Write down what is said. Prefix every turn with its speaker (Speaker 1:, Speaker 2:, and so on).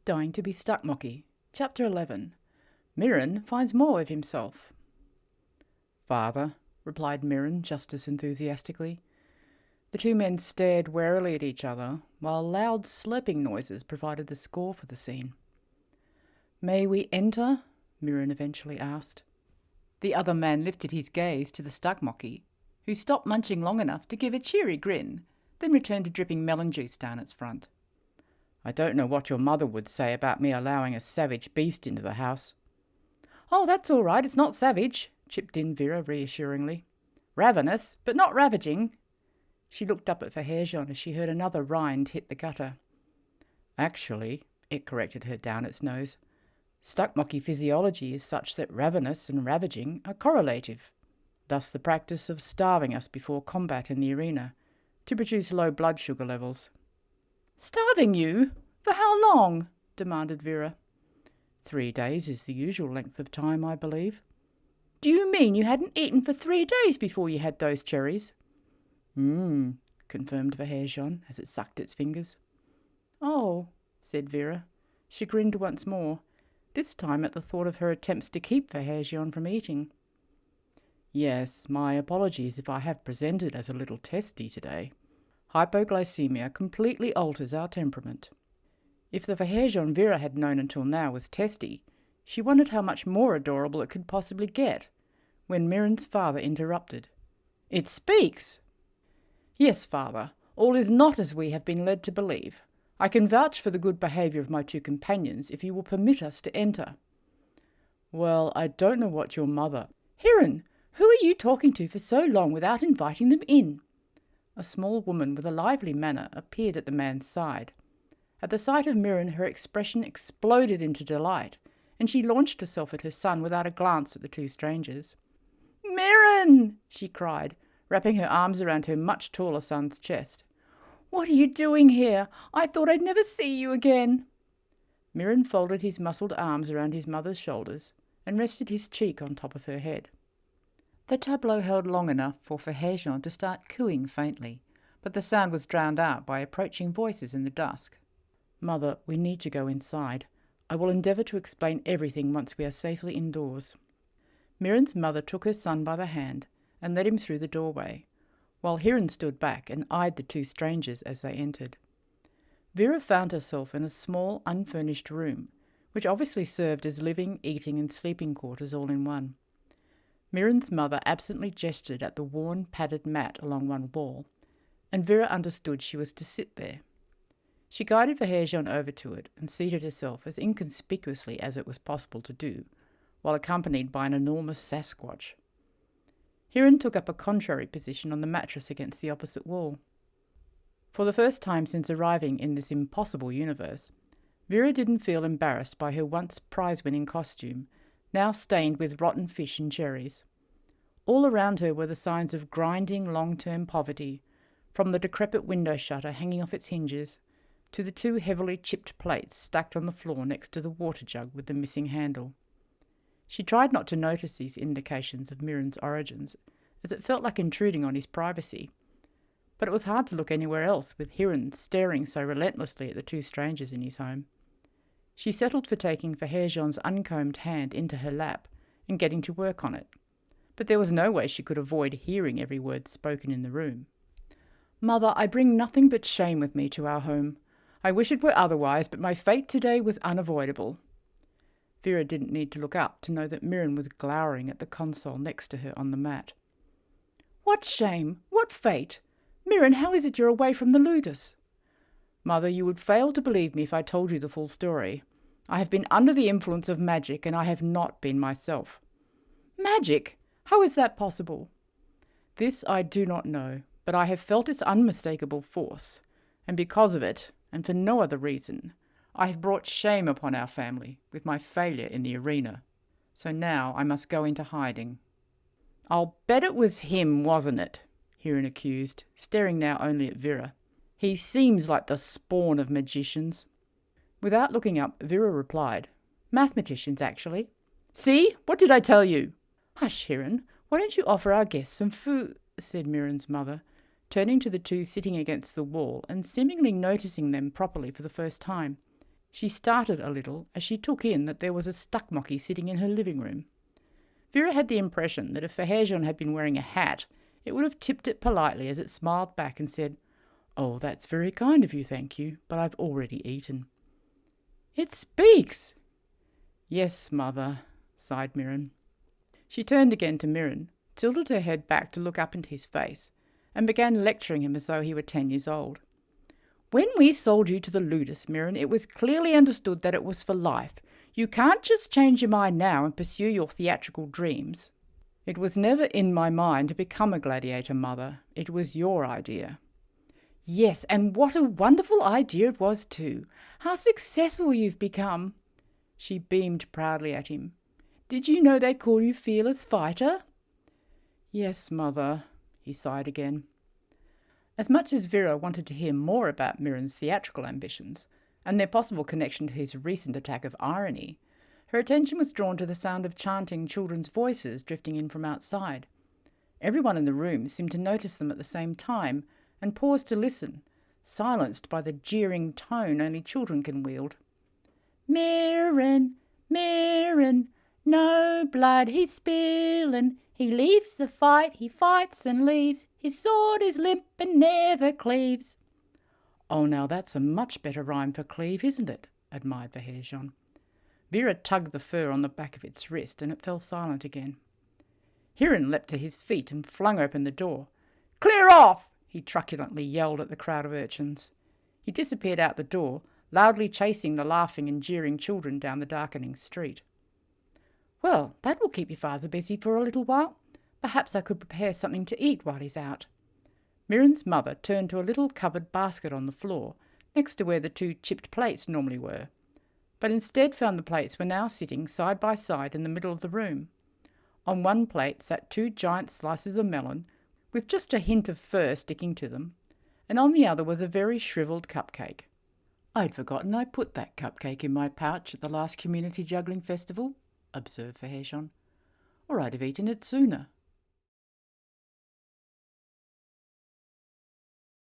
Speaker 1: Dying to be Stuckmocky. Chapter 11. Mirrin finds more of himself. "Father," replied Mirrin just as enthusiastically. The two men stared warily at each other, while loud slurping noises provided the score for the scene. "May we enter?" Mirrin eventually asked. The other man lifted his gaze to the Stuckmocky, who stopped munching long enough to give a cheery grin, then returned to dripping melon juice down its front. "I don't know what your mother would say about me allowing a savage beast into the house." "Oh, that's all right, it's not savage," chipped in Vira reassuringly. "Ravenous, but not ravaging." She looked up at Fahyrjeon as she heard another rind hit the gutter. "Actually," it corrected her down its nose, "Stuckmocky physiology is such that ravenous and ravaging are correlative, thus the practice of starving us before combat in the arena, to produce low blood sugar levels." "Starving you? For how long?" demanded Vira. 3 days is the usual length of time, I believe." "Do you mean you hadn't eaten for 3 days before you had those cherries?" Confirmed Fahyrjeon as it sucked its fingers. "Oh," said Vira. She grinned once more, this time at the thought of her attempts to keep Fahyrjeon from eating. "Yes, my apologies if I have presented as a little testy today. Hypoglycemia completely alters our temperament." If the Fahyrjeon Vira had known until now was testy, she wondered how much more adorable it could possibly get, when Mirrin's father interrupted. "It speaks!" "Yes, father, all is not as we have been led to believe. I can vouch for the good behaviour of my 2 companions if you will permit us to enter." "Well, I don't know what your mother—" "Mirrin, who are you talking to for so long without inviting them in?" A small woman with a lively manner appeared at the man's side. At the sight of Mirrin, her expression exploded into delight, and she launched herself at her son without a glance at the 2 strangers. "Mirrin!" she cried, wrapping her arms around her much taller son's chest. "What are you doing here? I thought I'd never see you again." Mirrin folded his muscled arms around his mother's shoulders and rested his cheek on top of her head. The tableau held long enough for Fahyrjeon to start cooing faintly, but the sound was drowned out by approaching voices in the dusk. "Mother, we need to go inside. I will endeavour to explain everything once we are safely indoors." Mirrin's mother took her son by the hand and led him through the doorway, while Mirrin stood back and eyed the 2 strangers as they entered. Vira found herself in a small, unfurnished room, which obviously served as living, eating and sleeping quarters all in one. Mirrin's mother absently gestured at the worn, padded mat along one wall, and Vira understood she was to sit there. She guided Fahyrjeon over to it and seated herself as inconspicuously as it was possible to do, while accompanied by an enormous Sasquatch. Mirrin took up a contrary position on the mattress against the opposite wall. For the first time since arriving in this impossible universe, Vira didn't feel embarrassed by her once prize-winning costume, now stained with rotten fish and cherries. All around her were the signs of grinding long-term poverty, from the decrepit window shutter hanging off its hinges to the 2 heavily chipped plates stacked on the floor next to the water jug with the missing handle. She tried not to notice these indications of Mirrin's origins, as it felt like intruding on his privacy, but it was hard to look anywhere else with Mirrin staring so relentlessly at the 2 strangers in his home. She settled for taking Fahyrjeon's uncombed hand into her lap and getting to work on it, but there was no way she could avoid hearing every word spoken in the room. "Mother, I bring nothing but shame with me to our home. I wish it were otherwise, but my fate today was unavoidable." Vira didn't need to look up to know that Mirrin was glowering at the console next to her on the mat. "What shame? What fate? Mirrin, how is it you're away from the ludus?" "Mother, you would fail to believe me if I told you the full story. I have been under the influence of magic, and I have not been myself." "Magic? How is that possible?" "This I do not know, but I have felt its unmistakable force, and because of it, and for no other reason, I have brought shame upon our family with my failure in the arena. So now I must go into hiding." "I'll bet it was him, wasn't it?" Mirrin accused, staring now only at Vira. "He seems like the spawn of magicians." Without looking up, Vira replied, "Mathematicians, actually." "See? What did I tell you?" "Hush, Mirrin. Why don't you offer our guests some food?" said Mirrin's mother, turning to the 2 sitting against the wall and seemingly noticing them properly for the first time. She started a little as she took in that there was a Stuckmocky sitting in her living room. Vira had the impression that if Fahyrjeon had been wearing a hat, it would have tipped it politely as it smiled back and said, "Oh, that's very kind of you, thank you, but I've already eaten." "It speaks!" "Yes, mother," sighed Mirrin. She turned again to Mirrin, tilted her head back to look up into his face, and began lecturing him as though he were 10 years old. "When we sold you to the ludus, Mirrin, it was clearly understood that it was for life. You can't just change your mind now and pursue your theatrical dreams." "It was never in my mind to become a gladiator, mother. It was your idea." "Yes, and what a wonderful idea it was too. How successful you've become." She beamed proudly at him. "Did you know they call you Fearless Fighter?" "Yes, mother," he sighed again. As much as Vira wanted to hear more about Mirren's theatrical ambitions, and their possible connection to his recent attack of irony, her attention was drawn to the sound of chanting children's voices drifting in from outside. Everyone in the room seemed to notice them at the same time and paused to listen, silenced by the jeering tone only children can wield. "Mirrin, Mirrin, no blood he's spillin'. He leaves the fight, he fights and leaves. His sword is limp and never cleaves." "Oh, now that's a much better rhyme for cleave, isn't it?" admired Fahyrjeon. Vira tugged the fur on the back of its wrist, and it fell silent again. Mirrin leapt to his feet and flung open the door. "Clear off!" he truculently yelled at the crowd of urchins. He disappeared out the door, loudly chasing the laughing and jeering children down the darkening street. "Well, that will keep your father busy for a little while. Perhaps I could prepare something to eat while he's out." Mirren's mother turned to a little covered basket on the floor, next to where the 2 chipped plates normally were, but instead found the plates were now sitting side by side in the middle of the room. On one plate sat 2 giant slices of melon, with just a hint of fur sticking to them, and on the other was a very shrivelled cupcake. "I'd forgotten I put that cupcake in my pouch at the last community juggling festival," observed Fahyrjeon, "or I'd have eaten it sooner."